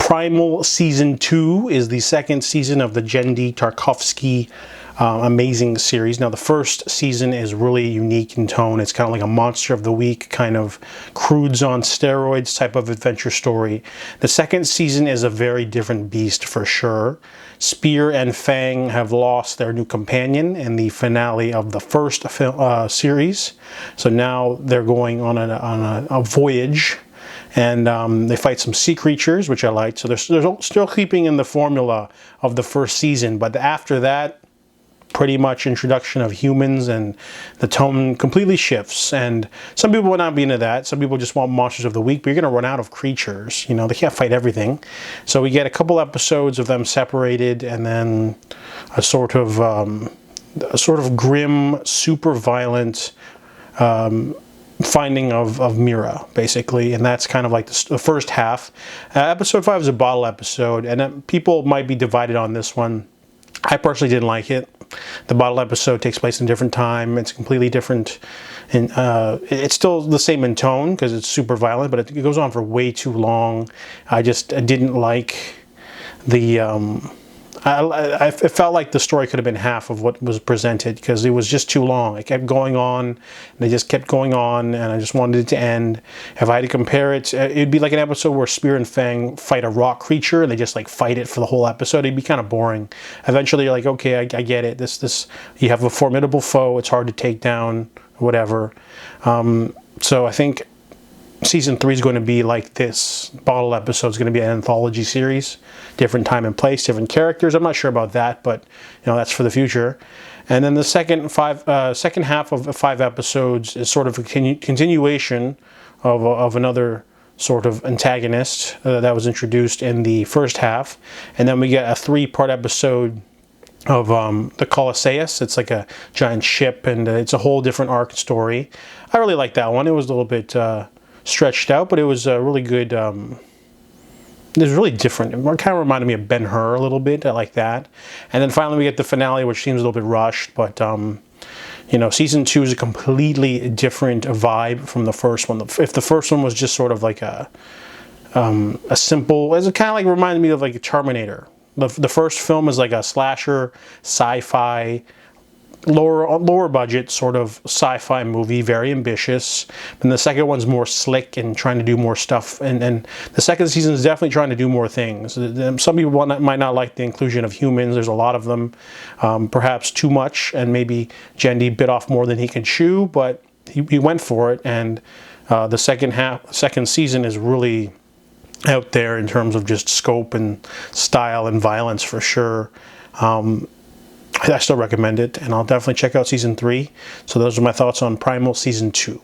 Primal Season 2 is the second season of the Genndy Tartakovsky amazing series. Now, the first season is really unique in tone. It's kind of like a Monster of the Week, kind of crudes on steroids type of adventure story. The second season is a very different beast for sure. Spear and Fang have lost their new companion in the finale of the first series. So now they're going on a voyage, and they fight some sea creatures, which I liked. So they're still keeping in the formula of the first season, but after that, pretty much introduction of humans, and the tone completely shifts. And some people would not be into that. Some people just want Monsters of the Week, but you're going to run out of creatures. You know, they can't fight everything. So we get a couple episodes of them separated, and then a sort of grim, super violent finding of Mira, basically. And that's kind of like the first half. Episode 5 is a bottle episode, and people might be divided on this one. I personally didn't like it. The bottle episode takes place in a different time. It's completely different, and it's still the same in tone because it's super violent, but it goes on for way too long. I didn't like the. It felt like the story could have been half of what was presented because it was just too long. It kept going on, and they just kept going on, and I just wanted it to end. If I had to compare it, it'd be like an episode where Spear and Fang fight a rock creature, and they just like fight it for the whole episode. It'd be kind of boring. Eventually, you're like, okay, I get it. This you have a formidable foe. It's hard to take down, whatever. So I think Season 3 is going to be like this. Bottle episode is going to be an anthology series. Different time and place, different characters. I'm not sure about that, but you know, that's for the future. And then the second half of 5 episodes is sort of a continuation of another sort of antagonist that was introduced in the first half. And then we get a 3-part episode of the Colosseus. It's like a giant ship, and it's a whole different arc story. I really like that one. It was a little bit stretched out, but it was really good. It was really different. It kind of reminded me of Ben-Hur a little bit. I like that. And then finally we get the finale, which seems a little bit rushed, but you know, Season 2 is a completely different vibe from the first one. If the first one was just sort of like a simple, it kind of like reminded me of like a Terminator. The first film is like a slasher, sci-fi, lower budget sort of sci-fi movie, very ambitious. And the second one's more slick and trying to do more stuff. And the second season is definitely trying to do more things. Some people might not like the inclusion of humans. There's a lot of them, perhaps too much, and maybe Genndy bit off more than he can chew, but he went for it. And the second season is really out there in terms of just scope and style and violence for sure. I still recommend it, and I'll definitely check out Season 3. So those are my thoughts on Primal Season 2.